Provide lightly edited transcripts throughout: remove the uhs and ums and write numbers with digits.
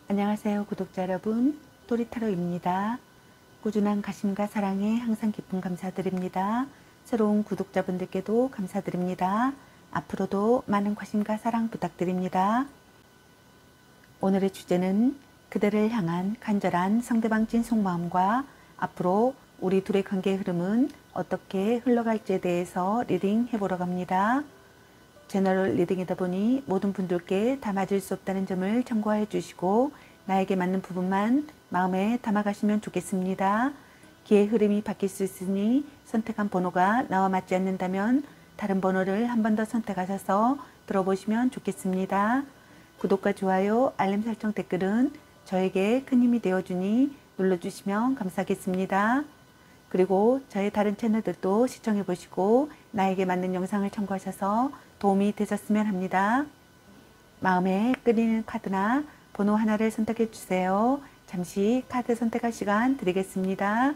안녕하세요 구독자 여러분, 토리타로입니다. 꾸준한 가심과 사랑에 항상 깊은 감사드립니다. 새로운 구독자분들께도 감사드립니다. 앞으로도 많은 관심과 사랑 부탁드립니다. 오늘의 주제는 그대를 향한 간절한 상대방 찐 속마음과 앞으로 우리 둘의 관계의 흐름은 어떻게 흘러갈지에 대해서 리딩 해보러 갑니다. 제너럴 리딩이다 보니 모든 분들께 다 맞을 수 없다는 점을 참고해 주시고 나에게 맞는 부분만 마음에 담아가시면 좋겠습니다. 기의 흐름이 바뀔 수 있으니 선택한 번호가 나와 맞지 않는다면 다른 번호를 한 번 더 선택하셔서 들어보시면 좋겠습니다. 구독과 좋아요, 알림 설정, 댓글은 저에게 큰 힘이 되어주니 눌러주시면 감사하겠습니다. 그리고 저의 다른 채널들도 시청해 보시고 나에게 맞는 영상을 참고하셔서 도움이 되셨으면 합니다. 마음에 끌리는 카드나 번호 하나를 선택해 주세요. 잠시 카드 선택할 시간 드리겠습니다.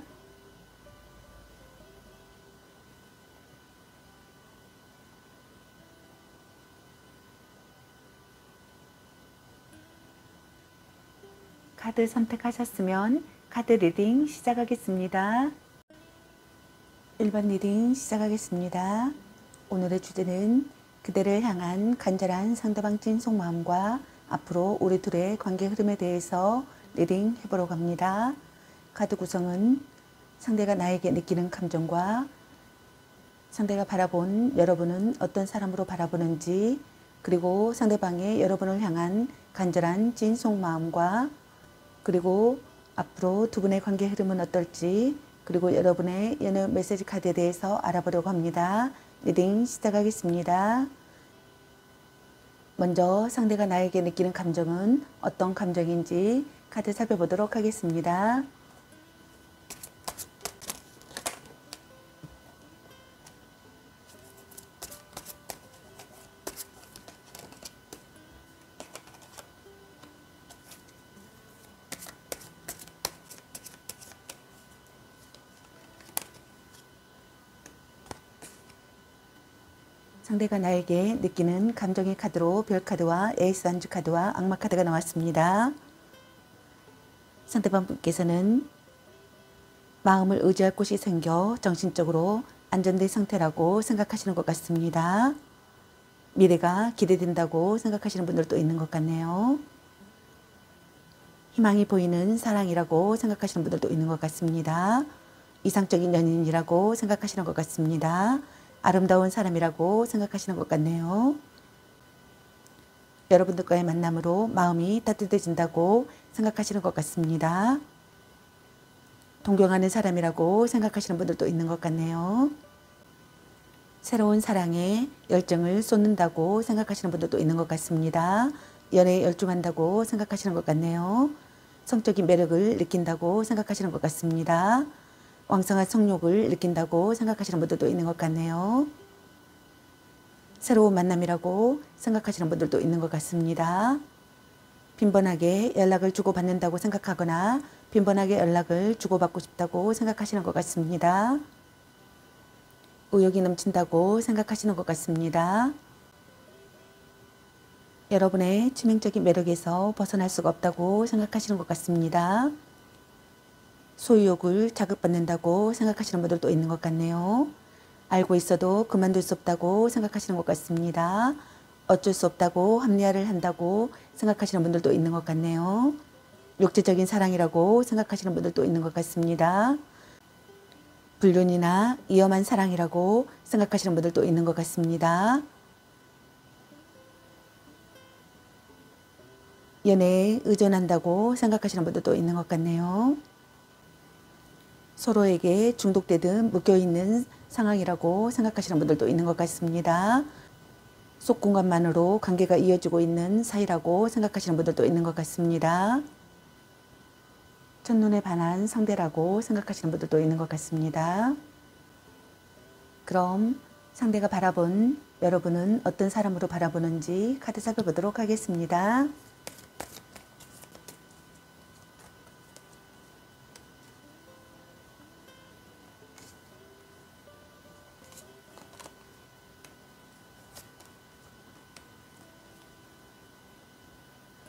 카드 선택하셨으면 카드 리딩 시작하겠습니다. 1번 리딩 시작하겠습니다. 오늘의 주제는 그대를 향한 간절한 상대방 찐 속마음과 앞으로 우리 둘의 관계 흐름에 대해서 리딩 해보러 갑니다. 카드 구성은 상대가 나에게 느끼는 감정과 상대가 바라본 여러분은 어떤 사람으로 바라보는지, 그리고 상대방의 여러분을 향한 간절한 찐 속마음과 그리고 앞으로 두 분의 관계 흐름은 어떨지, 그리고 여러분의 연애 메시지 카드에 대해서 알아보려고 합니다. 리딩 시작하겠습니다. 먼저 상대가 나에게 느끼는 감정은 어떤 감정인지 카드 살펴보도록 하겠습니다. 상대가 나에게 느끼는 감정의 카드로 별카드와 에이스 안주 카드와 악마 카드가 나왔습니다. 상대방분께서는 마음을 의지할 곳이 생겨 정신적으로 안정된 상태라고 생각하시는 것 같습니다. 미래가 기대된다고 생각하시는 분들도 있는 것 같네요. 희망이 보이는 사랑이라고 생각하시는 분들도 있는 것 같습니다. 이상적인 연인이라고 생각하시는 것 같습니다. 아름다운 사람이라고 생각하시는 것 같네요. 여러분들과의 만남으로 마음이 따뜻해진다고 생각하시는 것 같습니다. 동경하는 사람이라고 생각하시는 분들도 있는 것 같네요. 새로운 사랑에 열정을 쏟는다고 생각하시는 분들도 있는 것 같습니다. 연애에 열중한다고 생각하시는 것 같네요. 성적인 매력을 느낀다고 생각하시는 것 같습니다. 왕성한 성욕을 느낀다고 생각하시는 분들도 있는 것 같네요. 새로운 만남이라고 생각하시는 분들도 있는 것 같습니다. 빈번하게 연락을 주고받는다고 생각하거나 빈번하게 연락을 주고받고 싶다고 생각하시는 것 같습니다. 의욕이 넘친다고 생각하시는 것 같습니다. 여러분의 치명적인 매력에서 벗어날 수가 없다고 생각하시는 것 같습니다. 소유욕을 자극받는다고 생각하시는 분들도 있는 것 같네요. 알고 있어도 그만둘 수 없다고 생각하시는 것 같습니다. 어쩔 수 없다고 합리화를 한다고 생각하시는 분들도 있는 것 같네요. 육체적인 사랑이라고 생각하시는 분들도 있는 것 같습니다. 불륜이나 위험한 사랑이라고 생각하시는 분들도 있는 것 같습니다. 연애에 의존한다고 생각하시는 분들도 있는 것 같네요. 서로에게 중독되듯 묶여있는 상황이라고 생각하시는 분들도 있는 것 같습니다. 속공간만으로 관계가 이어지고 있는 사이라고 생각하시는 분들도 있는 것 같습니다. 첫눈에 반한 상대라고 생각하시는 분들도 있는 것 같습니다. 그럼 상대가 바라본 여러분은 어떤 사람으로 바라보는지 카드 살펴보도록 하겠습니다.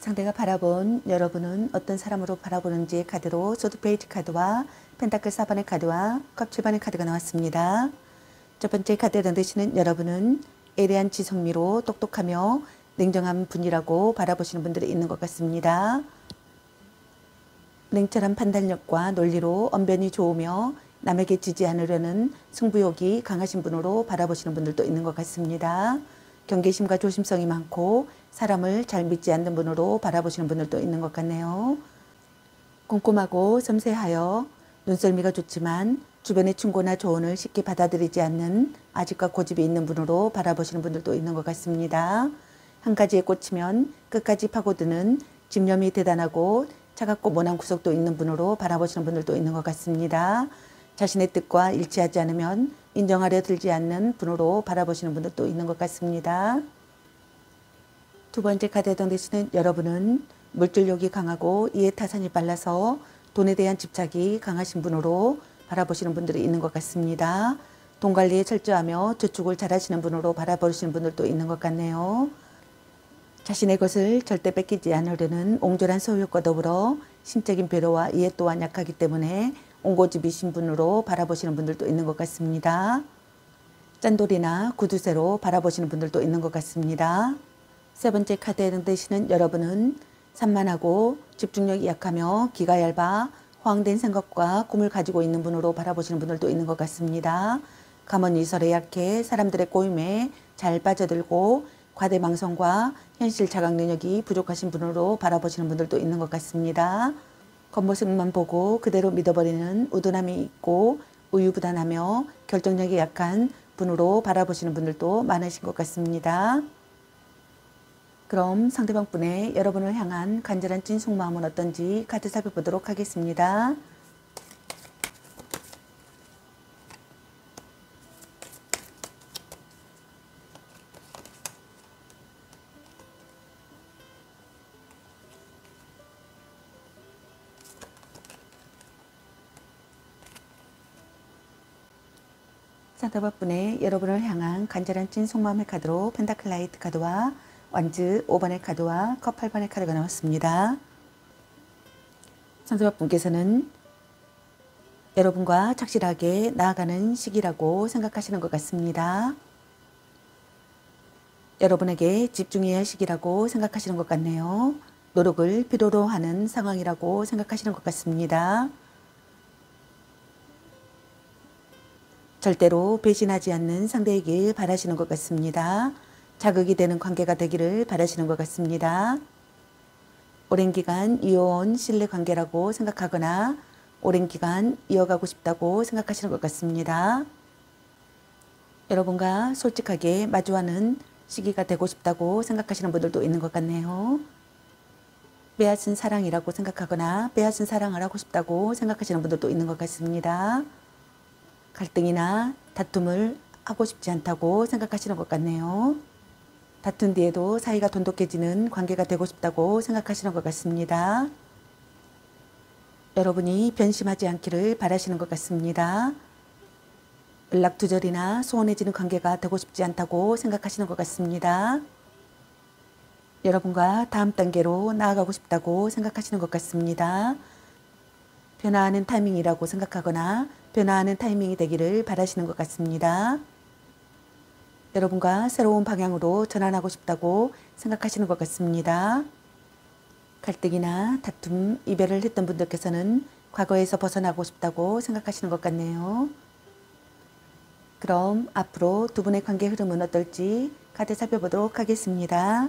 상대가 바라본 여러분은 어떤 사람으로 바라보는지의 카드로 소드 페이지 카드와 펜타클 4번의 카드와 컵 7번의 카드가 나왔습니다. 첫 번째 카드에 던지시는 여러분은 예리한 지성미로 똑똑하며 냉정한 분이라고 바라보시는 분들이 있는 것 같습니다. 냉철한 판단력과 논리로 언변이 좋으며 남에게 지지 않으려는 승부욕이 강하신 분으로 바라보시는 분들도 있는 것 같습니다. 경계심과 조심성이 많고 사람을 잘 믿지 않는 분으로 바라보시는 분들도 있는 것 같네요. 꼼꼼하고 섬세하여 눈썰미가 좋지만 주변의 충고나 조언을 쉽게 받아들이지 않는 아집과 고집이 있는 분으로 바라보시는 분들도 있는 것 같습니다. 한 가지에 꽂히면 끝까지 파고드는 집념이 대단하고 차갑고 모난 구석도 있는 분으로 바라보시는 분들도 있는 것 같습니다. 자신의 뜻과 일치하지 않으면 인정하려 들지 않는 분으로 바라보시는 분들도 있는 것 같습니다. 두 번째 카드에 해당되시는 여러분은 물질욕이 강하고 이해타산이 빨라서 돈에 대한 집착이 강하신 분으로 바라보시는 분들이 있는 것 같습니다. 돈 관리에 철저하며 저축을 잘하시는 분으로 바라보시는 분들도 있는 것 같네요. 자신의 것을 절대 뺏기지 않으려는 옹졸한 소유욕과 더불어 신적인 배려와 이해 또한 약하기 때문에 옹고집이신 분으로 바라보시는 분들도 있는 것 같습니다. 짠돌이나 구두쇠로 바라보시는 분들도 있는 것 같습니다. 세 번째 카드에 해당되시는 여러분은 산만하고 집중력이 약하며 기가 얇아 허황된 생각과 꿈을 가지고 있는 분으로 바라보시는 분들도 있는 것 같습니다. 감언이설에 약해 사람들의 꼬임에 잘 빠져들고 과대망성과 현실 자각 능력이 부족하신 분으로 바라보시는 분들도 있는 것 같습니다. 겉모습만 보고 그대로 믿어버리는 우둔함이 있고 우유부단하며 결정력이 약한 분으로 바라보시는 분들도 많으신 것 같습니다. 그럼 상대방 분의 여러분을 향한 간절한 찐 속마음은 어떤지 카드 살펴보도록 하겠습니다. 상대방 분의 여러분을 향한 간절한 찐 속마음의 카드로 펜타클 라이트 카드와 완즈 5번의 카드와 컵 8번의 카드가 나왔습니다. 상대방 분께서는 여러분과 착실하게 나아가는 시기라고 생각하시는 것 같습니다. 여러분에게 집중해야 할 시기라고 생각하시는 것 같네요. 노력을 필요로 하는 상황이라고 생각하시는 것 같습니다. 절대로 배신하지 않는 상대에게 바라시는 것 같습니다. 자극이 되는 관계가 되기를 바라시는 것 같습니다. 오랜 기간 이어온 신뢰 관계라고 생각하거나 오랜 기간 이어가고 싶다고 생각하시는 것 같습니다. 여러분과 솔직하게 마주하는 시기가 되고 싶다고 생각하시는 분들도 있는 것 같네요. 빼앗은 사랑이라고 생각하거나 빼앗은 사랑을 하고 싶다고 생각하시는 분들도 있는 것 같습니다. 갈등이나 다툼을 하고 싶지 않다고 생각하시는 것 같네요. 다툰 뒤에도 사이가 돈독해지는 관계가 되고 싶다고 생각하시는 것 같습니다. 여러분이 변심하지 않기를 바라시는 것 같습니다. 연락두절이나 소원해지는 관계가 되고 싶지 않다고 생각하시는 것 같습니다. 여러분과 다음 단계로 나아가고 싶다고 생각하시는 것 같습니다. 변화하는 타이밍이라고 생각하거나 변화하는 타이밍이 되기를 바라시는 것 같습니다. 여러분과 새로운 방향으로 전환하고 싶다고 생각하시는 것 같습니다. 갈등이나 다툼, 이별을 했던 분들께서는 과거에서 벗어나고 싶다고 생각하시는 것 같네요. 그럼 앞으로 두 분의 관계 흐름은 어떨지 카드 살펴보도록 하겠습니다.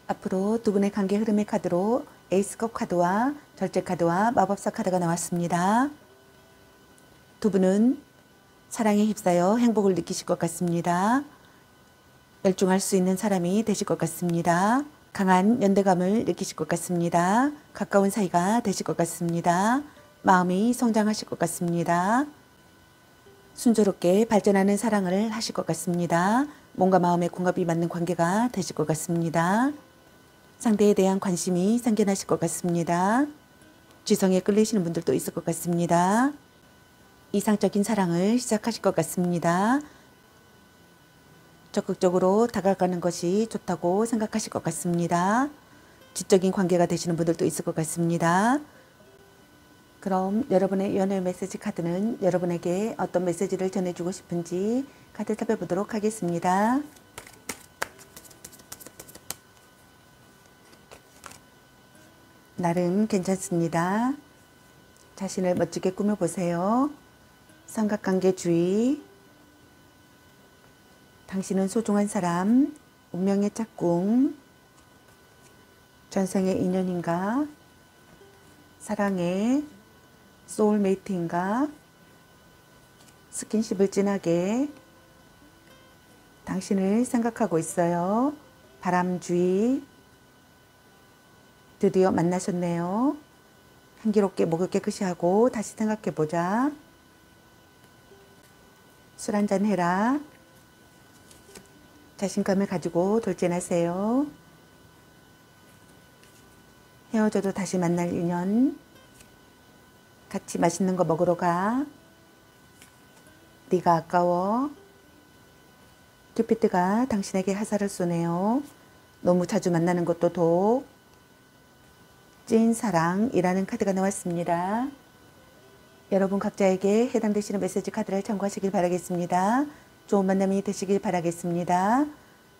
앞으로 두 분의 관계 흐름의 카드로 에이스컵 카드와 절제 카드와 마법사 카드가 나왔습니다. 두 분은 사랑에 휩싸여 행복을 느끼실 것 같습니다. 열중할 수 있는 사람이 되실 것 같습니다. 강한 연대감을 느끼실 것 같습니다. 가까운 사이가 되실 것 같습니다. 마음이 성장하실 것 같습니다. 순조롭게 발전하는 사랑을 하실 것 같습니다. 몸과 마음의 궁합이 맞는 관계가 되실 것 같습니다. 상대에 대한 관심이 생겨나실 것 같습니다. 지성에 끌리시는 분들도 있을 것 같습니다. 이상적인 사랑을 시작하실 것 같습니다. 적극적으로 다가가는 것이 좋다고 생각하실 것 같습니다. 지적인 관계가 되시는 분들도 있을 것 같습니다. 그럼 여러분의 연애 메시지 카드는 여러분에게 어떤 메시지를 전해주고 싶은지 카드 살펴보도록 하겠습니다. 나름 괜찮습니다. 자신을 멋지게 꾸며보세요. 삼각관계 주의. 당신은 소중한 사람, 운명의 짝꿍, 전생의 인연인가, 사랑의 소울메이트인가, 스킨십을 진하게 당신을 생각하고 있어요. 바람주의. 드디어 만나셨네요. 향기롭게 목을 깨끗이 하고 다시 생각해보자. 술 한잔 해라. 자신감을 가지고 돌진하세요. 헤어져도 다시 만날 인연. 같이 맛있는 거 먹으러 가. 네가 아까워. 큐피드가 당신에게 화살을 쏘네요. 너무 자주 만나는 것도 독. 찐 사랑이라는 카드가 나왔습니다. 여러분 각자에게 해당되시는 메시지 카드를 참고하시길 바라겠습니다. 좋은 만남이 되시길 바라겠습니다.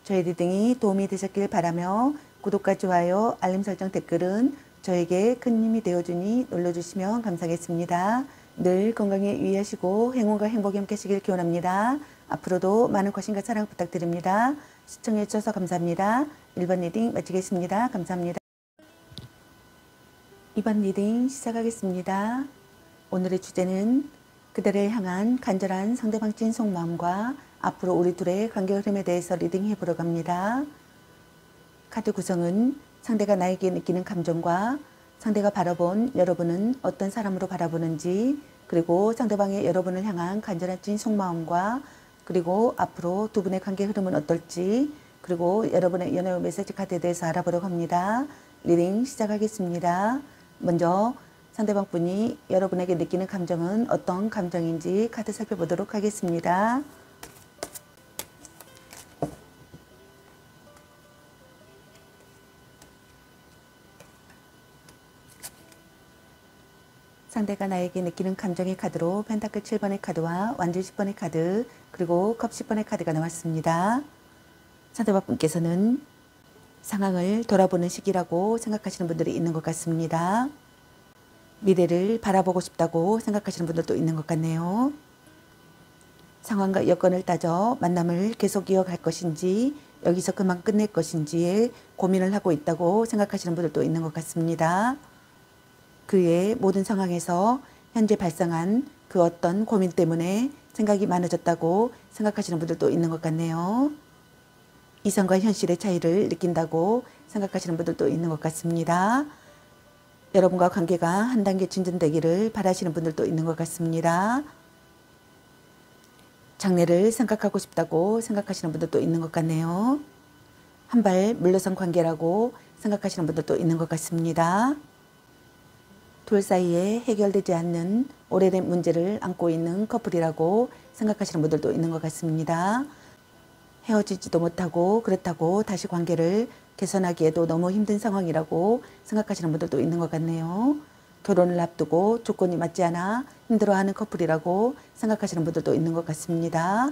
저희 리딩이 도움이 되셨길 바라며 구독과 좋아요, 알림 설정, 댓글은 저에게 큰 힘이 되어주니 눌러주시면 감사하겠습니다. 늘 건강에 유의하시고 행운과 행복이 함께 하시길 기원합니다. 앞으로도 많은 관심과 사랑 부탁드립니다. 시청해 주셔서 감사합니다. 1번 리딩 마치겠습니다. 감사합니다. 2번 리딩 시작하겠습니다. 오늘의 주제는 그대를 향한 간절한 상대방 찐 속마음과 앞으로 우리 둘의 관계 흐름에 대해서 리딩해 보러 갑니다. 카드 구성은 상대가 나에게 느끼는 감정과 상대가 바라본 여러분은 어떤 사람으로 바라보는지, 그리고 상대방의 여러분을 향한 간절한 찐 속마음과 그리고 앞으로 두 분의 관계 흐름은 어떨지, 그리고 여러분의 연애 메시지 카드에 대해서 알아보려고 합니다. 리딩 시작하겠습니다. 먼저 상대방 분이 여러분에게 느끼는 감정은 어떤 감정인지 카드 살펴보도록 하겠습니다. 상대가 나에게 느끼는 감정의 카드로 펜타클 7번의 카드와 완전 10번의 카드, 그리고 컵 10번의 카드가 나왔습니다. 상대방 분께서는 상황을 돌아보는 시기라고 생각하시는 분들이 있는 것 같습니다. 미래를 바라보고 싶다고 생각하시는 분들도 있는 것 같네요. 상황과 여건을 따져 만남을 계속 이어갈 것인지 여기서 그만 끝낼 것인지에 고민을 하고 있다고 생각하시는 분들도 있는 것 같습니다. 그의 모든 상황에서 현재 발생한 그 어떤 고민 때문에 생각이 많아졌다고 생각하시는 분들도 있는 것 같네요. 이성과 현실의 차이를 느낀다고 생각하시는 분들도 있는 것 같습니다. 여러분과 관계가 한 단계 진전되기를 바라시는 분들도 있는 것 같습니다. 장래를 생각하고 싶다고 생각하시는 분들도 있는 것 같네요. 한 발 물러선 관계라고 생각하시는 분들도 있는 것 같습니다. 둘 사이에 해결되지 않는 오래된 문제를 안고 있는 커플이라고 생각하시는 분들도 있는 것 같습니다. 헤어지지도 못하고 그렇다고 다시 관계를 개선하기에도 너무 힘든 상황이라고 생각하시는 분들도 있는 것 같네요. 결혼을 앞두고 조건이 맞지 않아 힘들어하는 커플이라고 생각하시는 분들도 있는 것 같습니다.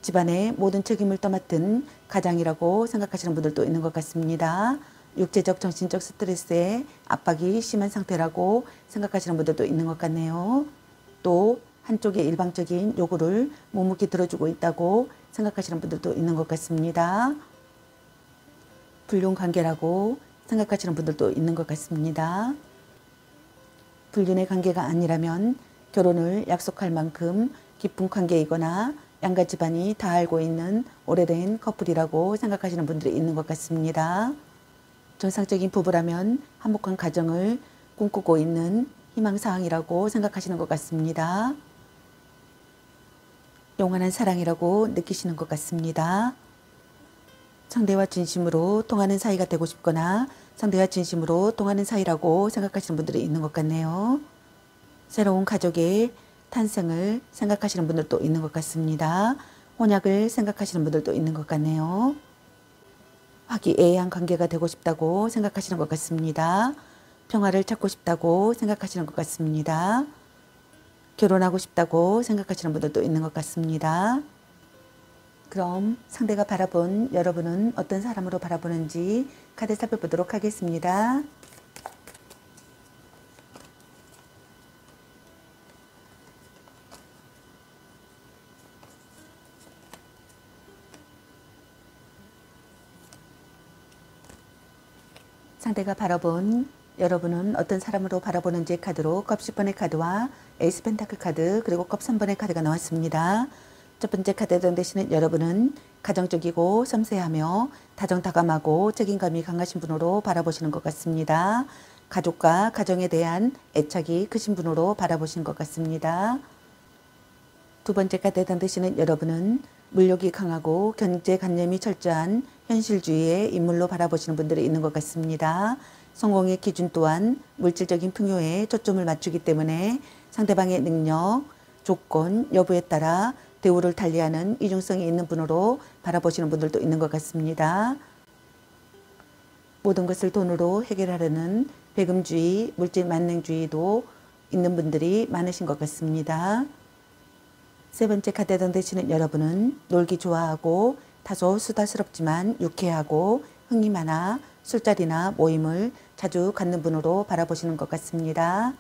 집안의 모든 책임을 떠맡은 가장이라고 생각하시는 분들도 있는 것 같습니다. 육체적, 정신적 스트레스에 압박이 심한 상태라고 생각하시는 분들도 있는 것 같네요. 또 한쪽의 일방적인 요구를 묵묵히 들어주고 있다고 생각하시는 분들도 있는 것 같습니다. 불륜 관계라고 생각하시는 분들도 있는 것 같습니다. 불륜의 관계가 아니라면 결혼을 약속할 만큼 깊은 관계이거나 양가 집안이 다 알고 있는 오래된 커플이라고 생각하시는 분들이 있는 것 같습니다. 정상적인 부부라면 화목한 가정을 꿈꾸고 있는 희망사항이라고 생각하시는 것 같습니다. 영원한 사랑이라고 느끼시는 것 같습니다. 상대와 진심으로 통하는 사이가 되고 싶거나 상대와 진심으로 통하는 사이라고 생각하시는 분들이 있는 것 같네요. 새로운 가족의 탄생을 생각하시는 분들도 있는 것 같습니다. 혼약을 생각하시는 분들도 있는 것 같네요. 화기애애한 관계가 되고 싶다고 생각하시는 것 같습니다. 평화를 찾고 싶다고 생각하시는 것 같습니다. 결혼하고 싶다고 생각하시는 분들도 있는 것 같습니다. 그럼 상대가 바라본 여러분은 어떤 사람으로 바라보는지 카드 살펴보도록 하겠습니다. 상대가 바라본 여러분은 어떤 사람으로 바라보는지 카드로 컵 10번의 카드와 에이스 펜타클 카드 그리고 컵 3번의 카드가 나왔습니다. 첫 번째 카드에 해당되시는 여러분은 가정적이고 섬세하며 다정다감하고 책임감이 강하신 분으로 바라보시는 것 같습니다. 가족과 가정에 대한 애착이 크신 분으로 바라보시는 것 같습니다. 두 번째 카드에 해당되시는 여러분은 물욕이 강하고 경제관념이 철저한 현실주의의 인물로 바라보시는 분들이 있는 것 같습니다. 성공의 기준 또한 물질적인 풍요에 초점을 맞추기 때문에 상대방의 능력, 조건, 여부에 따라 대우를 달리하는 이중성이 있는 분으로 바라보시는 분들도 있는 것 같습니다. 모든 것을 돈으로 해결하려는 배금주의, 물질 만능주의도 있는 분들이 많으신 것 같습니다. 세 번째 카드에 해당되시는 여러분은 놀기 좋아하고 다소 수다스럽지만 유쾌하고 흥이 많아 술자리나 모임을 자주 갖는 분으로 바라보시는 것 같습니다.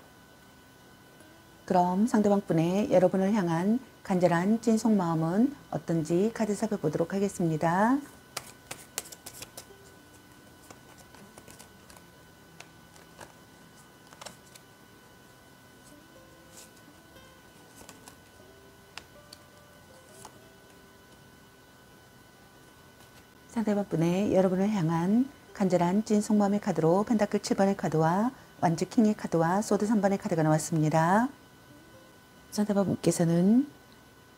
그럼 상대방 분의 여러분을 향한 간절한 찐 속마음은 어떤지 카드 살펴보도록 하겠습니다. 상대방 분의 여러분을 향한 간절한 찐 속마음의 카드로 펜타클 7번의 카드와 완즈 킹의 카드와 소드 3번의 카드가 나왔습니다. 상대방 분께서는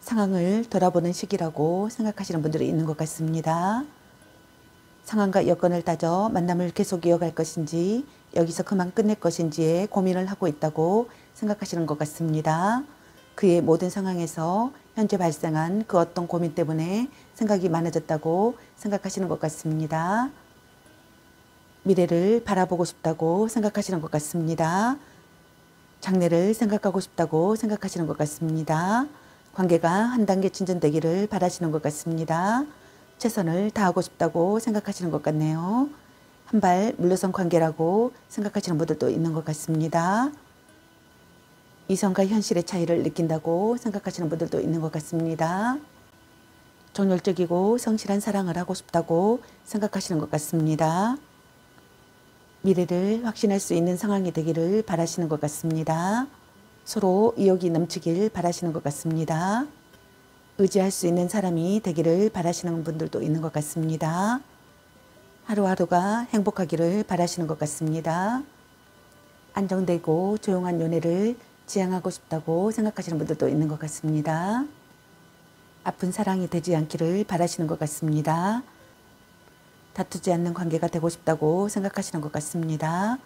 상황을 돌아보는 시기라고 생각하시는 분들이 있는 것 같습니다. 상황과 여건을 따져 만남을 계속 이어갈 것인지 여기서 그만 끝낼 것인지에 고민을 하고 있다고 생각하시는 것 같습니다. 그의 모든 상황에서 현재 발생한 그 어떤 고민 때문에 생각이 많아졌다고 생각하시는 것 같습니다. 미래를 바라보고 싶다고 생각하시는 것 같습니다. 장래를 생각하고 싶다고 생각하시는 것 같습니다. 관계가 한 단계 진전되기를 바라시는 것 같습니다. 최선을 다하고 싶다고 생각하시는 것 같네요. 한 발 물러선 관계라고 생각하시는 분들도 있는 것 같습니다. 이성과 현실의 차이를 느낀다고 생각하시는 분들도 있는 것 같습니다. 정열적이고 성실한 사랑을 하고 싶다고 생각하시는 것 같습니다. 미래를 확신할 수 있는 상황이 되기를 바라시는 것 같습니다. 서로 의욕이 넘치길 바라시는 것 같습니다. 의지할 수 있는 사람이 되기를 바라시는 분들도 있는 것 같습니다. 하루하루가 행복하기를 바라시는 것 같습니다. 안정되고 조용한 연애를 지향하고 싶다고 생각하시는 분들도 있는 것 같습니다. 아픈 사랑이 되지 않기를 바라시는 것 같습니다. 다투지 않는 관계가 되고 싶다고 생각하시는 것 같습니다.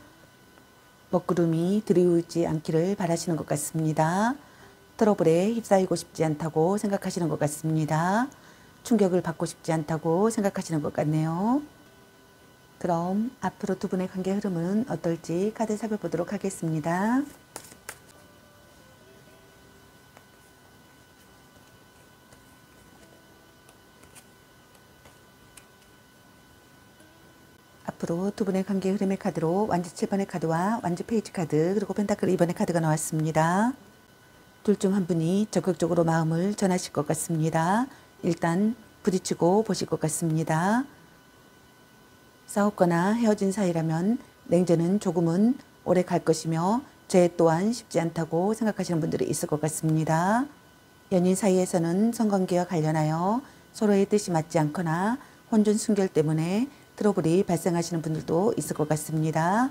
먹구름이 드리우지 않기를 바라시는 것 같습니다. 트러블에 휩싸이고 싶지 않다고 생각하시는 것 같습니다. 충격을 받고 싶지 않다고 생각하시는 것 같네요. 그럼 앞으로 두 분의 관계 흐름은 어떨지 카드 살펴보도록 하겠습니다. 앞으로 두 분의 관계 흐름의 카드로 완즈 7번의 카드와 완즈 페이지 카드 그리고 펜타클 2번의 카드가 나왔습니다. 둘 중 한 분이 적극적으로 마음을 전하실 것 같습니다. 일단 부딪히고 보실 것 같습니다. 싸웠거나 헤어진 사이라면 냉전은 조금은 오래 갈 것이며 재해 또한 쉽지 않다고 생각하시는 분들이 있을 것 같습니다. 연인 사이에서는 성관계와 관련하여 서로의 뜻이 맞지 않거나 혼전 순결 때문에 트러블이 발생하시는 분들도 있을 것 같습니다.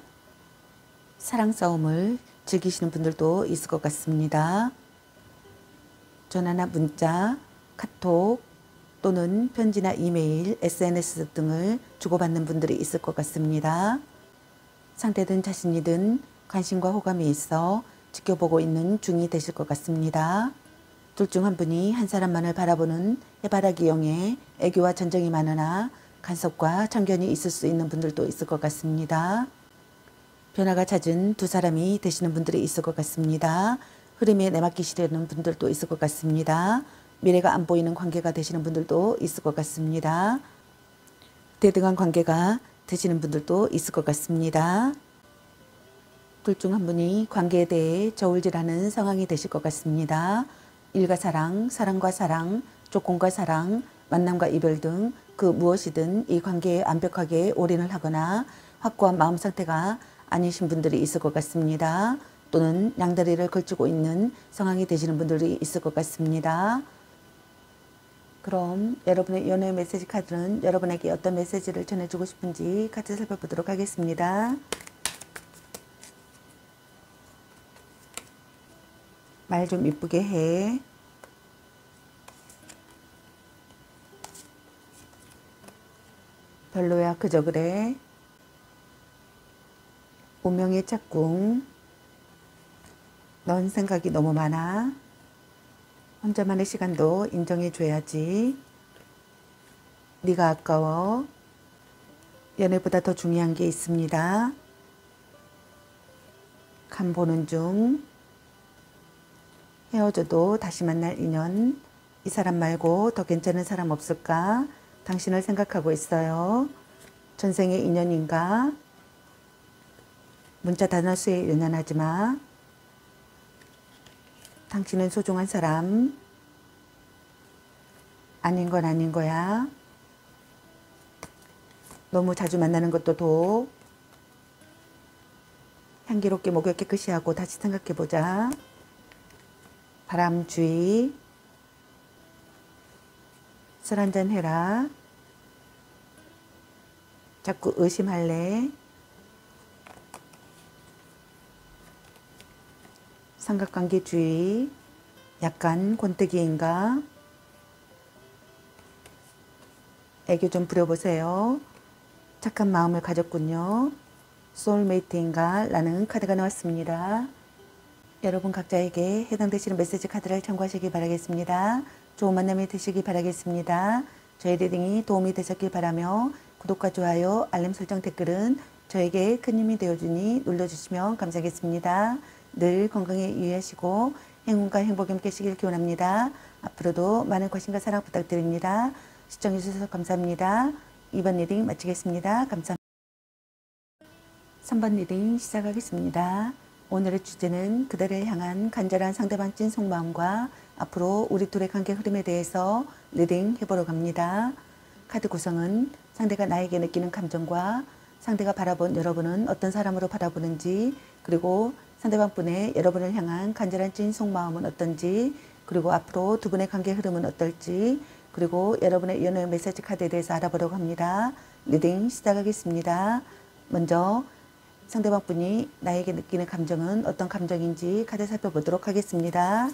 사랑 싸움을 즐기시는 분들도 있을 것 같습니다. 전화나 문자, 카톡, 또는 편지나 이메일, SNS 등을 주고받는 분들이 있을 것 같습니다. 상대든 자신이든 관심과 호감이 있어 지켜보고 있는 중이 되실 것 같습니다. 둘 중 한 분이 한 사람만을 바라보는 해바라기형의 애교와 전정이 많으나 간섭과 참견이 있을 수 있는 분들도 있을 것 같습니다. 변화가 잦은 두 사람이 되시는 분들이 있을 것 같습니다. 흐름에 내맡기시려는 분들도 있을 것 같습니다. 미래가 안 보이는 관계가 되시는 분들도 있을 것 같습니다. 대등한 관계가 되시는 분들도 있을 것 같습니다. 둘 중 한 분이 관계에 대해 저울질하는 상황이 되실 것 같습니다. 일과 사랑, 사랑과 사랑, 조건과 사랑, 만남과 이별 등 그 무엇이든 이 관계에 완벽하게 올인을 하거나 확고한 마음 상태가 아니신 분들이 있을 것 같습니다. 또는 양다리를 걸치고 있는 상황이 되시는 분들이 있을 것 같습니다. 그럼 여러분의 연애 메시지 카드는 여러분에게 어떤 메시지를 전해주고 싶은지 카드 살펴보도록 하겠습니다. 말 좀 이쁘게 해. 별로야 그저 그래. 운명의 짝꿍. 넌 생각이 너무 많아. 혼자만의 시간도 인정해줘야지. 네가 아까워. 연애보다 더 중요한 게 있습니다. 간 보는 중. 헤어져도 다시 만날 인연. 이 사람 말고 더 괜찮은 사람 없을까? 당신을 생각하고 있어요. 전생의 인연인가? 문자 단어수에 연연하지 마. 당신은 소중한 사람. 아닌 건 아닌 거야. 너무 자주 만나는 것도 독. 향기롭게 목욕 깨끗이 하고 다시 생각해보자. 바람 주의. 술 한잔 해라. 자꾸 의심할래. 삼각관계 주의. 약간 권태기인가? 애교 좀 부려보세요. 착한 마음을 가졌군요. 소울메이트인가? 라는 카드가 나왔습니다. 여러분 각자에게 해당되시는 메시지 카드를 참고하시기 바라겠습니다. 좋은 만남이 되시기 바라겠습니다. 저희 리딩이 도움이 되셨길 바라며 구독과 좋아요, 알림 설정 댓글은 저에게 큰 힘이 되어주니 눌러주시면 감사하겠습니다. 늘 건강에 유의하시고 행운과 행복이 함께 하시길 기원합니다. 앞으로도 많은 관심과 사랑 부탁드립니다. 시청해주셔서 감사합니다. 2번 리딩 마치겠습니다. 감사합니다. 3번 리딩 시작하겠습니다. 오늘의 주제는 그대를 향한 간절한 상대방 찐 속마음과 앞으로 우리 둘의 관계 흐름에 대해서 리딩 해보러 갑니다. 카드 구성은 상대가 나에게 느끼는 감정과 상대가 바라본 여러분은 어떤 사람으로 바라보는지, 그리고 상대방 분의 여러분을 향한 간절한 찐 속마음은 어떤지, 그리고 앞으로 두 분의 관계 흐름은 어떨지, 그리고 여러분의 연애 메시지 카드에 대해서 알아보려고 합니다. 리딩 시작하겠습니다. 먼저 상대방 분이 나에게 느끼는 감정은 어떤 감정인지 카드 살펴보도록 하겠습니다.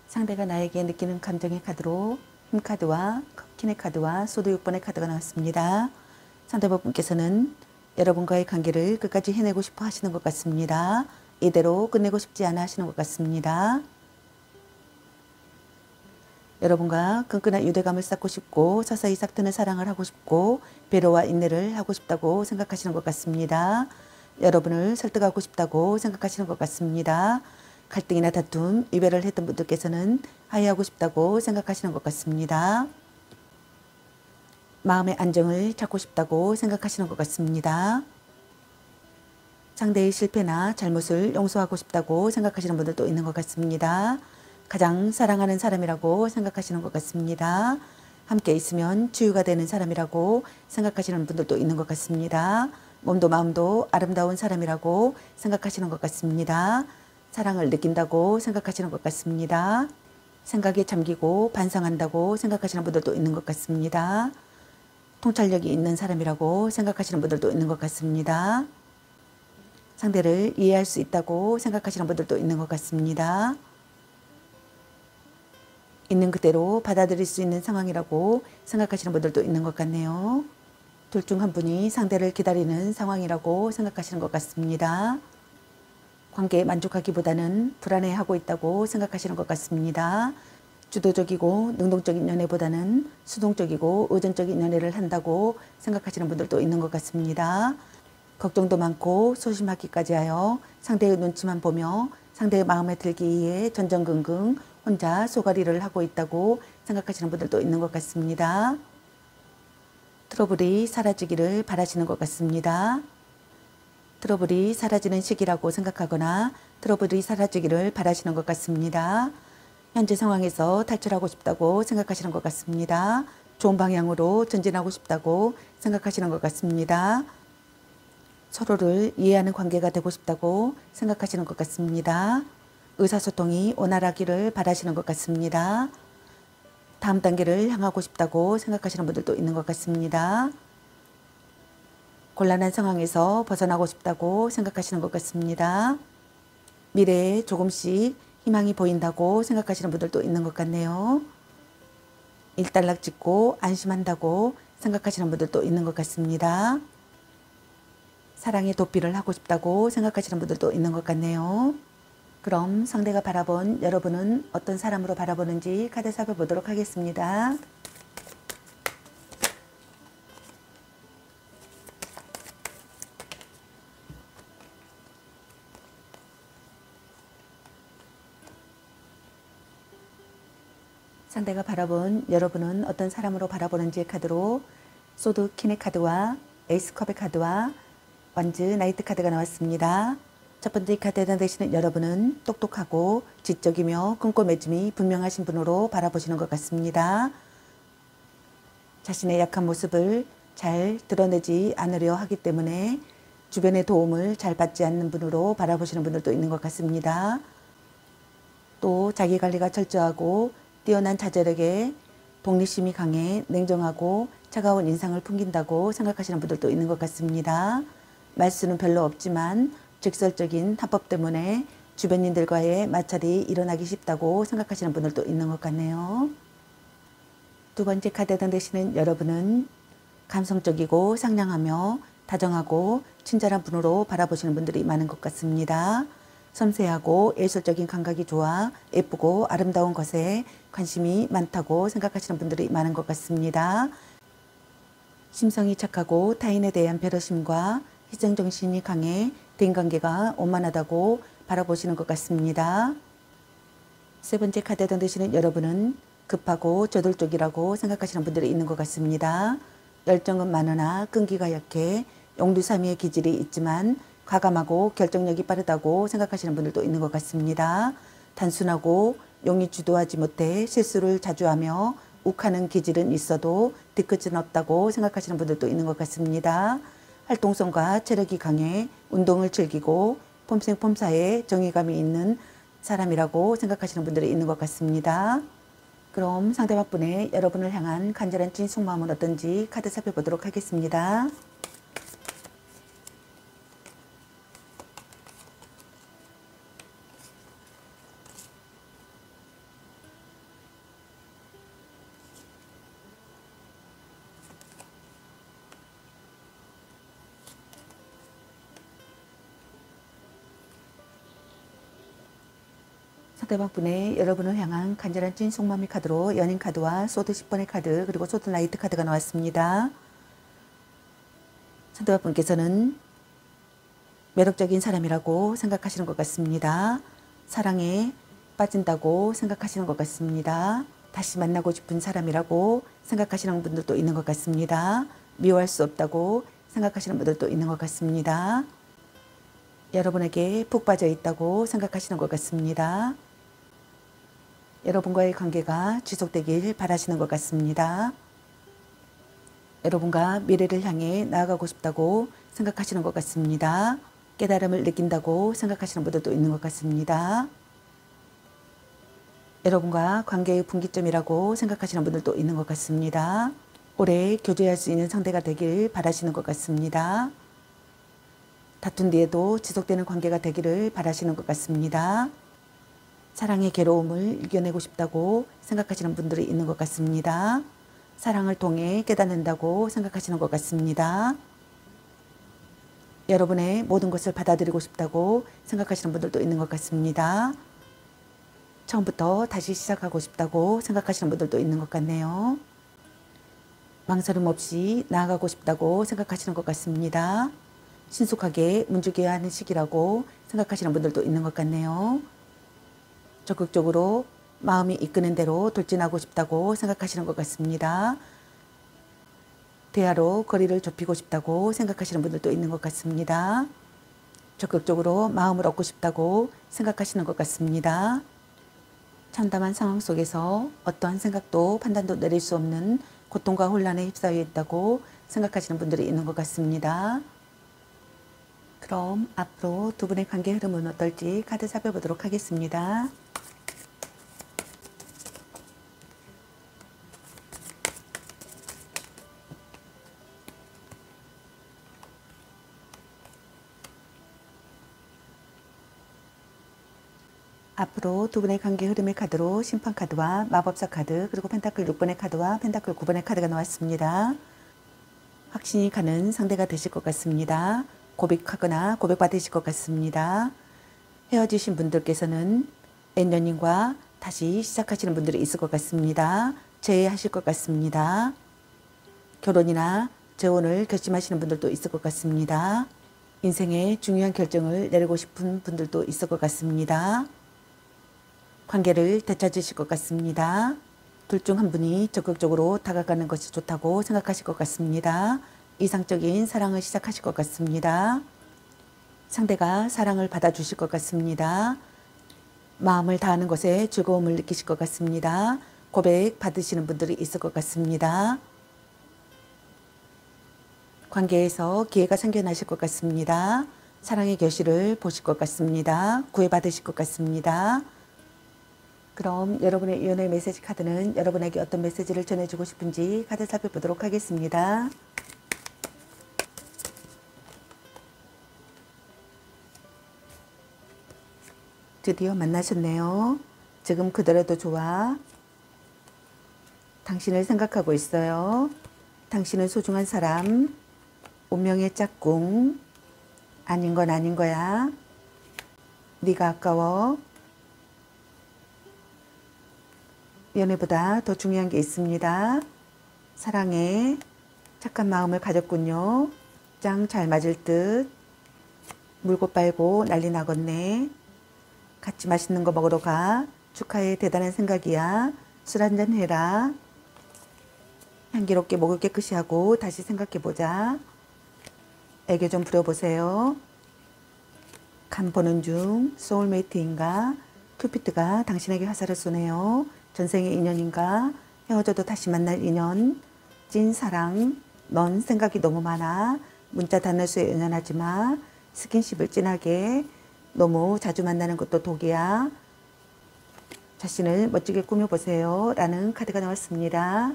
상대가 나에게 느끼는 감정의 카드로 힘카드와 킹의 카드와 소드 6번의 카드가 나왔습니다. 상대방 분께서는 여러분과의 관계를 끝까지 해내고 싶어 하시는 것 같습니다. 이대로 끝내고 싶지 않아 하시는 것 같습니다. 여러분과 끈끈한 유대감을 쌓고 싶고 서서히 싹트는 사랑을 하고 싶고 배려와 인내를 하고 싶다고 생각하시는 것 같습니다. 여러분을 설득하고 싶다고 생각하시는 것 같습니다. 갈등이나 다툼, 이별을 했던 분들께서는 화해하고 싶다고 생각하시는 것 같습니다. 마음의 안정을 찾고 싶다고 생각하시는 것 같습니다. 상대의 실패나 잘못을 용서하고 싶다고 생각하시는 분들도 있는 것 같습니다. 가장 사랑하는 사람이라고 생각하시는 것 같습니다. 함께 있으면 치유가 되는 사람이라고 생각하시는 분들도 있는 것 같습니다. 몸도 마음도 아름다운 사람이라고 생각하시는 것 같습니다. 사랑을 느낀다고 생각하시는 것 같습니다. 생각에 잠기고 반성한다고 생각하시는 분들도 있는 것 같습니다. 통찰력이 있는 사람이라고 생각하시는 분들도 있는 것 같습니다. 상대를 이해할 수 있다고 생각하시는 분들도 있는 것 같습니다. 있는 그대로 받아들일 수 있는 상황이라고 생각하시는 분들도 있는 것 같네요. 둘 중 한 분이 상대를 기다리는 상황이라고 생각하시는 것 같습니다. 관계에 만족하기보다는 불안해하고 있다고 생각하시는 것 같습니다. 주도적이고 능동적인 연애보다는 수동적이고 의존적인 연애를 한다고 생각하시는 분들도 있는 것 같습니다. 걱정도 많고 소심하기까지 하여 상대의 눈치만 보며 상대의 마음에 들기 위해 전전긍긍 혼자 소가리를 하고 있다고 생각하시는 분들도 있는 것 같습니다. 트러블이 사라지기를 바라시는 것 같습니다. 트러블이 사라지는 시기라고 생각하거나 트러블이 사라지기를 바라시는 것 같습니다. 현재 상황에서 탈출하고 싶다고 생각하시는 것 같습니다. 좋은 방향으로 전진하고 싶다고 생각하시는 것 같습니다. 서로를 이해하는 관계가 되고 싶다고 생각하시는 것 같습니다. 의사소통이 원활하기를 바라시는 것 같습니다. 다음 단계를 향하고 싶다고 생각하시는 분들도 있는 것 같습니다. 곤란한 상황에서 벗어나고 싶다고 생각하시는 것 같습니다. 미래에 조금씩 희망이 보인다고 생각하시는 분들도 있는 것 같네요. 일단락 짓고 안심한다고 생각하시는 분들도 있는 것 같습니다. 사랑의 도피를 하고 싶다고 생각하시는 분들도 있는 것 같네요. 그럼 상대가 바라본 여러분은 어떤 사람으로 바라보는지 카드 살펴보도록 하겠습니다. 상대가 바라본 여러분은 어떤 사람으로 바라보는지 카드로 소드 퀸의 카드와 에이스 컵의 카드와 완즈 나이트 카드가 나왔습니다. 첫 번째 카드에 해당되시는 여러분은 똑똑하고 지적이며 끈꼬매짐이 분명하신 분으로 바라보시는 것 같습니다. 자신의 약한 모습을 잘 드러내지 않으려 하기 때문에 주변의 도움을 잘 받지 않는 분으로 바라보시는 분들도 있는 것 같습니다. 또 자기관리가 철저하고 뛰어난 자제력에 독립심이 강해 냉정하고 차가운 인상을 풍긴다고 생각하시는 분들도 있는 것 같습니다. 말수는 별로 없지만 직설적인 합법 때문에 주변인들과의 마찰이 일어나기 쉽다고 생각하시는 분들도 있는 것 같네요. 두 번째 카드에 해당되시는 여러분은 감성적이고 상냥하며 다정하고 친절한 분으로 바라보시는 분들이 많은 것 같습니다. 섬세하고 예술적인 감각이 좋아 예쁘고 아름다운 것에 관심이 많다고 생각하시는 분들이 많은 것 같습니다. 심성이 착하고 타인에 대한 배려심과 희생정신이 강해 대인관계가 원만하다고 바라보시는 것 같습니다. 세 번째 카드에 해당되시는 여러분은 급하고 저돌적이라고 생각하시는 분들이 있는 것 같습니다. 열정은 많으나 끈기가 약해 용두사미의 기질이 있지만 과감하고 결정력이 빠르다고 생각하시는 분들도 있는 것 같습니다. 단순하고 용이 주도하지 못해 실수를 자주 하며 욱하는 기질은 있어도 뒤끝은 없다고 생각하시는 분들도 있는 것 같습니다. 활동성과 체력이 강해 운동을 즐기고 폼생폼사에 정의감이 있는 사람이라고 생각하시는 분들이 있는 것 같습니다. 그럼 상대방분의 여러분을 향한 간절한 찐 속마음은 어떤지 카드 살펴보도록 하겠습니다. 상대방분의 여러분을 향한 간절한 찐 속마음의 카드로 연인 카드와 소드 10번의 카드 그리고 소드 나이트 카드가 나왔습니다. 상대방분께서는 매력적인 사람이라고 생각하시는 것 같습니다. 사랑에 빠진다고 생각하시는 것 같습니다. 다시 만나고 싶은 사람이라고 생각하시는 분들도 있는 것 같습니다. 미워할 수 없다고 생각하시는 분들도 있는 것 같습니다. 여러분에게 푹 빠져 있다고 생각하시는 것 같습니다. 여러분과의 관계가 지속되길 바라시는 것 같습니다. 여러분과 미래를 향해 나아가고 싶다고 생각하시는 것 같습니다. 깨달음을 느낀다고 생각하시는 분들도 있는 것 같습니다. 여러분과 관계의 분기점이라고 생각하시는 분들도 있는 것 같습니다. 오래 교제할 수 있는 상대가 되길 바라시는 것 같습니다. 다툰 뒤에도 지속되는 관계가 되기를 바라시는 것 같습니다. 사랑의 괴로움을 이겨내고 싶다고 생각하시는 분들이 있는 것 같습니다. 사랑을 통해 깨닫는다고 생각하시는 것 같습니다. 여러분의 모든 것을 받아들이고 싶다고 생각하시는 분들도 있는 것 같습니다. 처음부터 다시 시작하고 싶다고 생각하시는 분들도 있는 것 같네요. 망설임 없이 나아가고 싶다고 생각하시는 것 같습니다. 신속하게 문주기해야 하는 시기라고 생각하시는 분들도 있는 것 같네요. 적극적으로 마음이 이끄는 대로 돌진하고 싶다고 생각하시는 것 같습니다. 대화로 거리를 좁히고 싶다고 생각하시는 분들도 있는 것 같습니다. 적극적으로 마음을 얻고 싶다고 생각하시는 것 같습니다. 참담한 상황 속에서 어떠한 생각도 판단도 내릴 수 없는 고통과 혼란에 휩싸여 있다고 생각하시는 분들이 있는 것 같습니다. 그럼 앞으로 두 분의 관계 흐름은 어떨지 카드 살펴보도록 하겠습니다. 앞으로 두 분의 관계 흐름의 카드로 심판 카드와 마법사 카드, 그리고 펜타클 6번의 카드와 펜타클 9번의 카드가 나왔습니다. 확신이 가는 상대가 되실 것 같습니다. 고백하거나 고백받으실 것 같습니다. 헤어지신 분들께서는 N년님과 다시 시작하시는 분들이 있을 것 같습니다. 재회하실 것 같습니다. 결혼이나 재혼을 결심하시는 분들도 있을 것 같습니다. 인생의 중요한 결정을 내리고 싶은 분들도 있을 것 같습니다. 관계를 되찾으실 것 같습니다. 둘 중 한 분이 적극적으로 다가가는 것이 좋다고 생각하실 것 같습니다. 이상적인 사랑을 시작하실 것 같습니다. 상대가 사랑을 받아주실 것 같습니다. 마음을 다하는 것에 즐거움을 느끼실 것 같습니다. 고백 받으시는 분들이 있을 것 같습니다. 관계에서 기회가 생겨나실 것 같습니다. 사랑의 결실을 보실 것 같습니다. 구애받으실 것 같습니다. 그럼 여러분의 유연의 메시지 카드는 여러분에게 어떤 메시지를 전해주고 싶은지 카드 살펴보도록 하겠습니다. 드디어 만나셨네요. 지금 그대로도 좋아. 당신을 생각하고 있어요. 당신은 소중한 사람. 운명의 짝꿍. 아닌 건 아닌 거야. 네가 아까워. 연애보다 더 중요한 게 있습니다. 사랑해. 착한 마음을 가졌군요. 짱 잘 맞을 듯. 물고 빨고 난리 나겠네. 같이 맛있는 거 먹으러 가. 축하해. 대단한 생각이야. 술 한잔 해라. 향기롭게 목을 깨끗이 하고 다시 생각해보자. 애교 좀 부려보세요. 간 보는 중 소울메이트인가? 큐피트가 당신에게 화살을 쏘네요. 전생의 인연인가? 헤어져도 다시 만날 인연. 찐 사랑. 넌 생각이 너무 많아. 문자 단어수에 연연하지 마. 스킨십을 진하게. 너무 자주 만나는 것도 독이야. 자신을 멋지게 꾸며보세요. 라는 카드가 나왔습니다.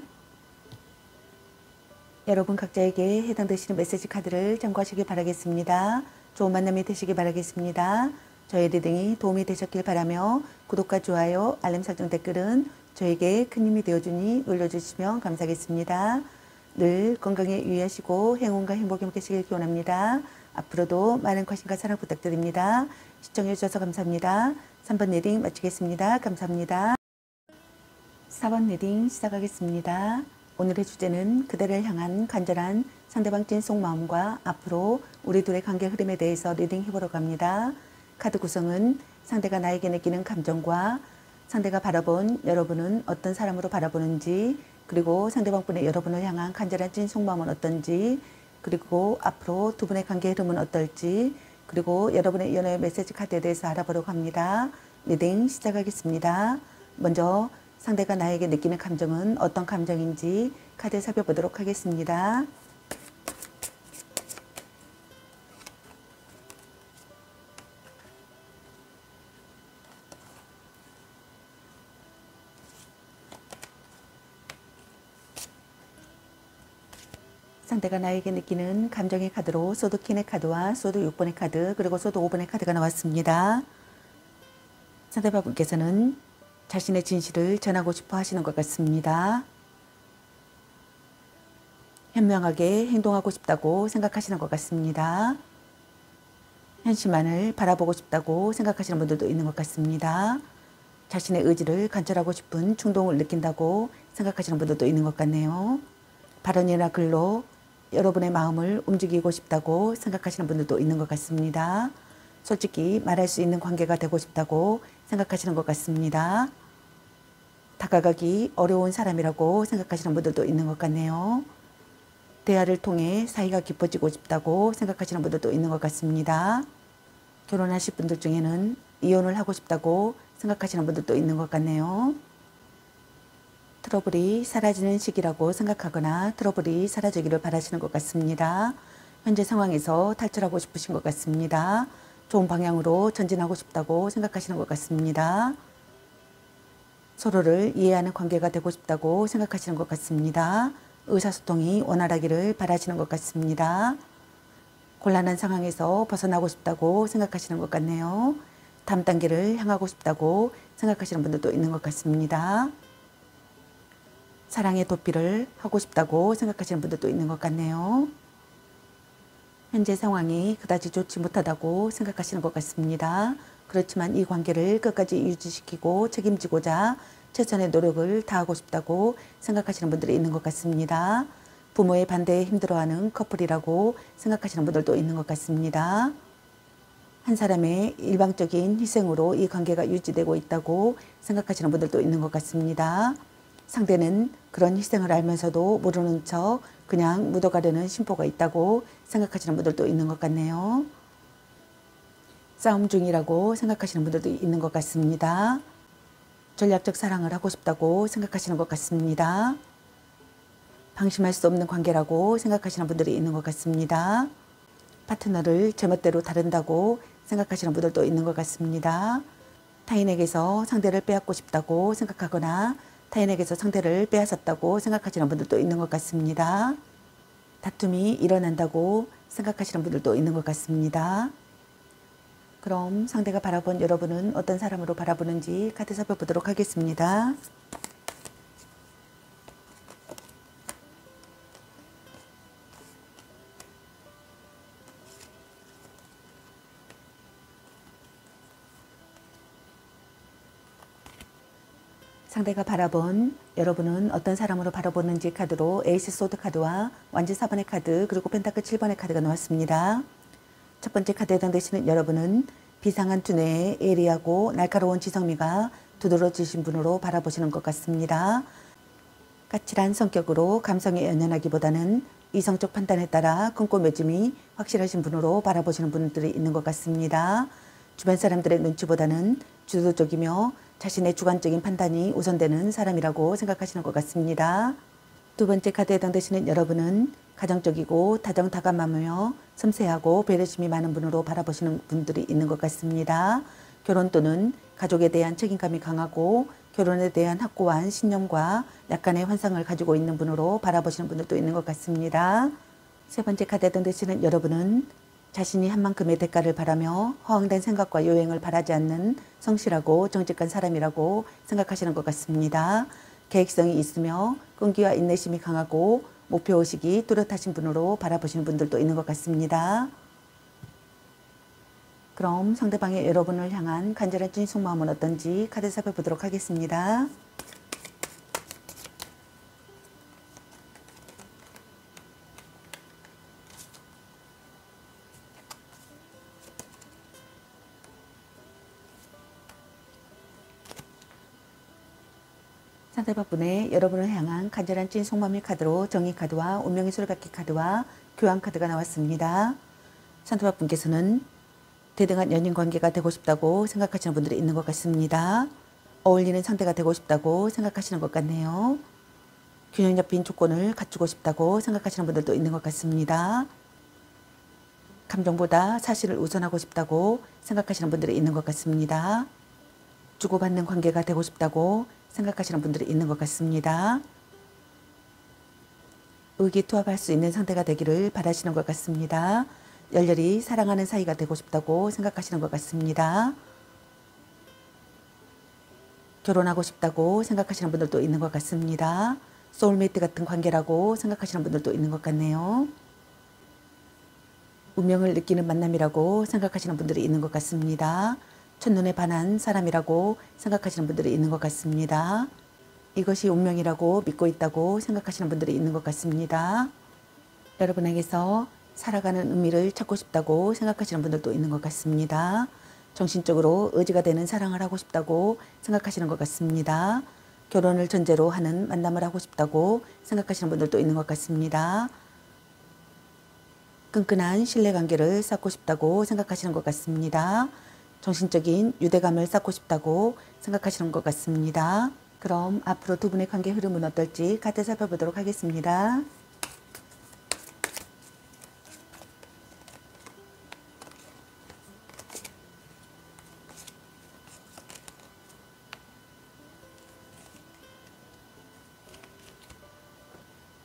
여러분 각자에게 해당되시는 메시지 카드를 참고하시길 바라겠습니다. 좋은 만남이 되시길 바라겠습니다. 저의 리딩이 도움이 되셨길 바라며 구독과 좋아요, 알림 설정 댓글은 저에게 큰 힘이 되어주니 눌러주시면 감사하겠습니다. 늘 건강에 유의하시고 행운과 행복이 함께하시길 기원합니다. 앞으로도 많은 관심과 사랑 부탁드립니다. 시청해 주셔서 감사합니다. 3번 리딩 마치겠습니다. 감사합니다. 4번 리딩 시작하겠습니다. 오늘의 주제는 그대를 향한 간절한 상대방 찐 속마음과 앞으로 우리 둘의 관계 흐름에 대해서 리딩 해보러 갑니다. 카드 구성은 상대가 나에게 느끼는 감정과 상대가 바라본 여러분은 어떤 사람으로 바라보는지, 그리고 상대방분의 여러분을 향한 간절한 찐 속마음은 어떤지, 그리고 앞으로 두 분의 관계 흐름은 어떨지, 그리고 여러분의 연애 메시지 카드에 대해서 알아보려고 합니다. 리딩 시작하겠습니다. 먼저 상대가 나에게 느끼는 감정은 어떤 감정인지 카드 살펴보도록 하겠습니다. 상대가 나에게 느끼는 감정의 카드로 소드 퀸의 카드와 소드 6번의 카드 그리고 소드 5번의 카드가 나왔습니다. 상대방분께서는 자신의 진실을 전하고 싶어 하시는 것 같습니다. 현명하게 행동하고 싶다고 생각하시는 것 같습니다. 현실만을 바라보고 싶다고 생각하시는 분들도 있는 것 같습니다. 자신의 의지를 관철하고 싶은 충동을 느낀다고 생각하시는 분들도 있는 것 같네요. 발언이나 글로 여러분의 마음을 움직이고 싶다고 생각하시는 분들도 있는 것 같습니다. 솔직히 말할 수 있는 관계가 되고 싶다고 생각하시는 것 같습니다. 다가가기 어려운 사람이라고 생각하시는 분들도 있는 것 같네요. 대화를 통해 사이가 깊어지고 싶다고 생각하시는 분들도 있는 것 같습니다. 결혼하실 분들 중에는 이혼을 하고 싶다고 생각하시는 분들도 있는 것 같네요. 트러블이 사라지는 시기라고 생각하거나 트러블이 사라지기를 바라시는 것 같습니다. 현재 상황에서 탈출하고 싶으신 것 같습니다. 좋은 방향으로 전진하고 싶다고 생각하시는 것 같습니다. 서로를 이해하는 관계가 되고 싶다고 생각하시는 것 같습니다. 의사소통이 원활하기를 바라시는 것 같습니다. 곤란한 상황에서 벗어나고 싶다고 생각하시는 것 같네요. 다음 단계를 향하고 싶다고 생각하시는 분들도 있는 것 같습니다. 사랑의 도피를 하고 싶다고 생각하시는 분들도 있는 것 같네요. 현재 상황이 그다지 좋지 못하다고 생각하시는 것 같습니다. 그렇지만 이 관계를 끝까지 유지시키고 책임지고자 최선의 노력을 다하고 싶다고 생각하시는 분들이 있는 것 같습니다. 부모의 반대에 힘들어하는 커플이라고 생각하시는 분들도 있는 것 같습니다. 한 사람의 일방적인 희생으로 이 관계가 유지되고 있다고 생각하시는 분들도 있는 것 같습니다. 상대는 그런 희생을 알면서도 모르는 척 그냥 묻어가려는 심보가 있다고 생각하시는 분들도 있는 것 같네요. 싸움 중이라고 생각하시는 분들도 있는 것 같습니다. 전략적 사랑을 하고 싶다고 생각하시는 것 같습니다. 방심할 수 없는 관계라고 생각하시는 분들이 있는 것 같습니다. 파트너를 제멋대로 다룬다고 생각하시는 분들도 있는 것 같습니다. 타인에게서 상대를 빼앗고 싶다고 생각하거나 타인에게서 상대를 빼앗았다고 생각하시는 분들도 있는 것 같습니다. 다툼이 일어난다고 생각하시는 분들도 있는 것 같습니다. 그럼 상대가 바라본 여러분은 어떤 사람으로 바라보는지 카드 살펴보도록 하겠습니다. 상대가 바라본 여러분은 어떤 사람으로 바라보는지 카드로 에이스 소드 카드와 완지 4번의 카드 그리고 펜타클 7번의 카드가 나왔습니다. 첫 번째 카드에 해당되시는 여러분은 비상한 두뇌에 예리하고 날카로운 지성미가 두드러지신 분으로 바라보시는 것 같습니다. 까칠한 성격으로 감성에 연연하기보다는 이성적 판단에 따라 끈꼬매짐이 확실하신 분으로 바라보시는 분들이 있는 것 같습니다. 주변 사람들의 눈치보다는 주도적이며 자신의 주관적인 판단이 우선되는 사람이라고 생각하시는 것 같습니다. 두 번째 카드에 해당되시는 여러분은 가정적이고 다정다감하며 섬세하고 배려심이 많은 분으로 바라보시는 분들이 있는 것 같습니다. 결혼 또는 가족에 대한 책임감이 강하고 결혼에 대한 확고한 신념과 약간의 환상을 가지고 있는 분으로 바라보시는 분들도 있는 것 같습니다. 세 번째 카드에 해당되시는 여러분은 자신이 한 만큼의 대가를 바라며 허황된 생각과 요행을 바라지 않는 성실하고 정직한 사람이라고 생각하시는 것 같습니다. 계획성이 있으며 끈기와 인내심이 강하고 목표의식이 뚜렷하신 분으로 바라보시는 분들도 있는 것 같습니다. 그럼 상대방의 여러분을 향한 간절한 찐 속마음은 어떤지 카드 살펴보도록 하겠습니다. 상대방분의 여러분을 향한 간절한 찐 속마음의 카드로 정의 카드와 운명의 수레바퀴 카드와 교환 카드가 나왔습니다. 상대방분께서는 대등한 연인 관계가 되고 싶다고 생각하시는 분들이 있는 것 같습니다. 어울리는 상대가 되고 싶다고 생각하시는 것 같네요. 균형 잡힌 조건을 갖추고 싶다고 생각하시는 분들도 있는 것 같습니다. 감정보다 사실을 우선하고 싶다고 생각하시는 분들이 있는 것 같습니다. 주고받는 관계가 되고 싶다고 생각하시는 분들이 있는 것 같습니다. 의기투합할 수 있는 상태가 되기를 바라시는 것 같습니다. 열렬히 사랑하는 사이가 되고 싶다고 생각하시는 것 같습니다. 결혼하고 싶다고 생각하시는 분들도 있는 것 같습니다. 소울메이트 같은 관계라고 생각하시는 분들도 있는 것 같네요. 운명을 느끼는 만남이라고 생각하시는 분들이 있는 것 같습니다. 첫눈에 반한 사람이라고 생각하시는 분들이 있는 것 같습니다. 이것이 운명이라고 믿고 있다고 생각하시는 분들이 있는 것 같습니다. 여러분에게서 살아가는 의미를 찾고 싶다고 생각하시는 분들도 있는 것 같습니다. 정신적으로 의지가 되는 사랑을 하고 싶다고 생각하시는 것 같습니다. 결혼을 전제로 하는 만남을 하고 싶다고 생각하시는 분들도 있는 것 같습니다. 끈끈한 신뢰관계를 쌓고 싶다고 생각하시는 것 같습니다. 정신적인 유대감을 쌓고 싶다고 생각하시는 것 같습니다. 그럼 앞으로 두 분의 관계 흐름은 어떨지 카드 살펴보도록 하겠습니다.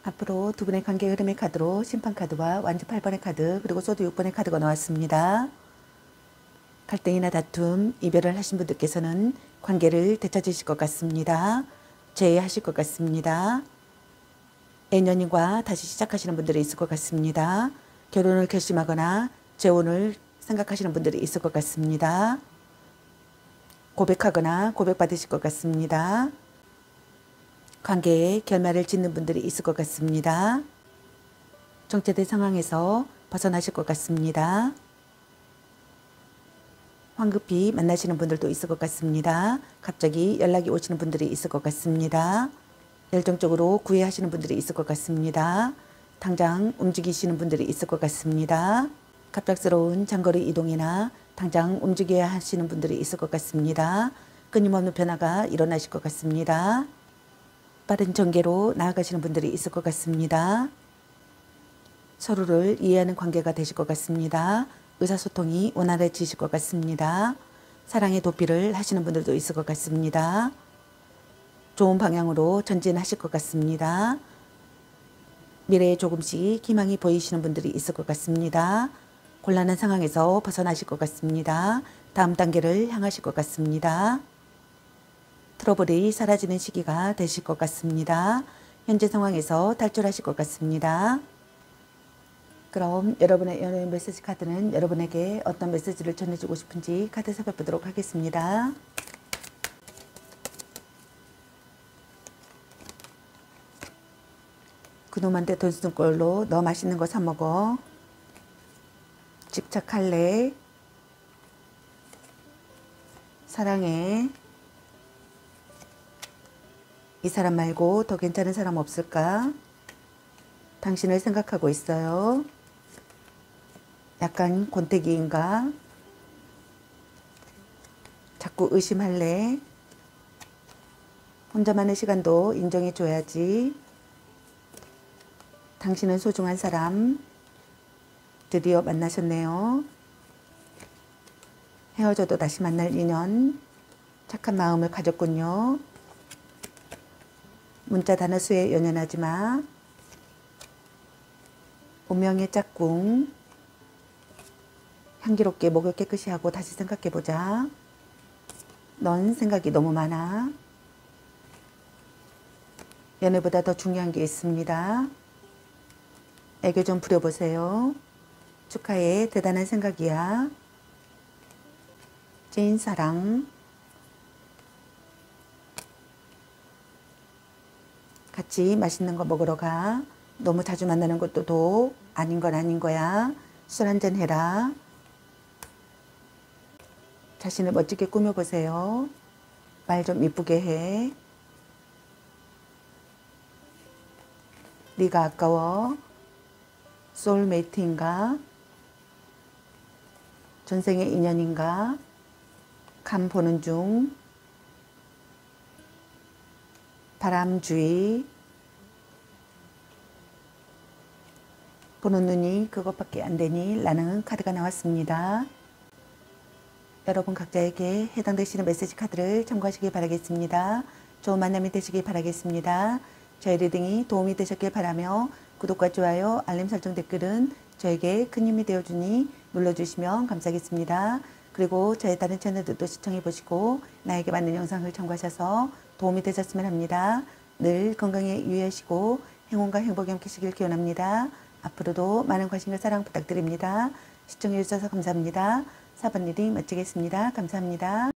앞으로 두 분의 관계 흐름의 카드로 심판카드와 완주 8번의 카드 그리고 소드 6번의 카드가 나왔습니다. 갈등이나 다툼, 이별을 하신 분들께서는 관계를 되찾으실 것 같습니다. 재회하실 것 같습니다. 애연인과 다시 시작하시는 분들이 있을 것 같습니다. 결혼을 결심하거나 재혼을 생각하시는 분들이 있을 것 같습니다. 고백하거나 고백받으실 것 같습니다. 관계에 결말을 짓는 분들이 있을 것 같습니다. 정체된 상황에서 벗어나실 것 같습니다. 황급히 만나시는 분들도 있을 것 같습니다. 갑자기 연락이 오시는 분들이 있을 것 같습니다. 열정적으로 구애하시는 분들이 있을 것 같습니다. 당장 움직이시는 분들이 있을 것 같습니다. 갑작스러운 장거리 이동이나 당장 움직여야 하시는 분들이 있을 것 같습니다. 끊임없는 변화가 일어나실 것 같습니다. 빠른 전개로 나아가시는 분들이 있을 것 같습니다. 서로를 이해하는 관계가 되실 것 같습니다. 의사소통이 원활해지실 것 같습니다. 사랑의 도피를 하시는 분들도 있을 것 같습니다. 좋은 방향으로 전진하실 것 같습니다. 미래에 조금씩 희망이 보이시는 분들이 있을 것 같습니다. 곤란한 상황에서 벗어나실 것 같습니다. 다음 단계를 향하실 것 같습니다. 트러블이 사라지는 시기가 되실 것 같습니다. 현재 상황에서 탈출하실 것 같습니다. 그럼 여러분의 연애 메시지 카드는 여러분에게 어떤 메시지를 전해주고 싶은지 카드 살펴보도록 하겠습니다. 그놈한테 돈 쓴 꼴로 너 맛있는 거 사 먹어. 집착할래. 사랑해. 이 사람 말고 더 괜찮은 사람 없을까? 당신을 생각하고 있어요. 약간 권태기인가? 자꾸 의심할래? 혼자만의 시간도 인정해줘야지. 당신은 소중한 사람. 드디어 만나셨네요. 헤어져도 다시 만날 인연. 착한 마음을 가졌군요. 문자 단어 수에 연연하지 마. 운명의 짝꿍. 향기롭게 목을 깨끗이 하고 다시 생각해보자. 넌 생각이 너무 많아. 연애보다 더 중요한 게 있습니다. 애교 좀 부려보세요. 축하해. 대단한 생각이야. 찐사랑. 같이 맛있는 거 먹으러 가. 너무 자주 만나는 것도 도 아닌 건 아닌 거야. 술 한잔 해라. 자신을 멋지게 꾸며보세요. 말 좀 이쁘게 해. 네가 아까워. 소울메이트인가? 전생의 인연인가? 감 보는 중. 바람주의. 보는 눈이 그것밖에 안 되니 라는 카드가 나왔습니다. 여러분 각자에게 해당되시는 메시지 카드를 참고하시기 바라겠습니다. 좋은 만남이 되시길 바라겠습니다. 저희 리딩이 도움이 되셨길 바라며 구독과 좋아요, 알림 설정, 댓글은 저에게 큰 힘이 되어주니 눌러주시면 감사하겠습니다. 그리고 저의 다른 채널들도 시청해 보시고 나에게 맞는 영상을 참고하셔서 도움이 되셨으면 합니다. 늘 건강에 유의하시고 행운과 행복이 함께하시길 기원합니다. 앞으로도 많은 관심과 사랑 부탁드립니다. 시청해 주셔서 감사합니다. 4번 리딩 마치겠습니다. 감사합니다.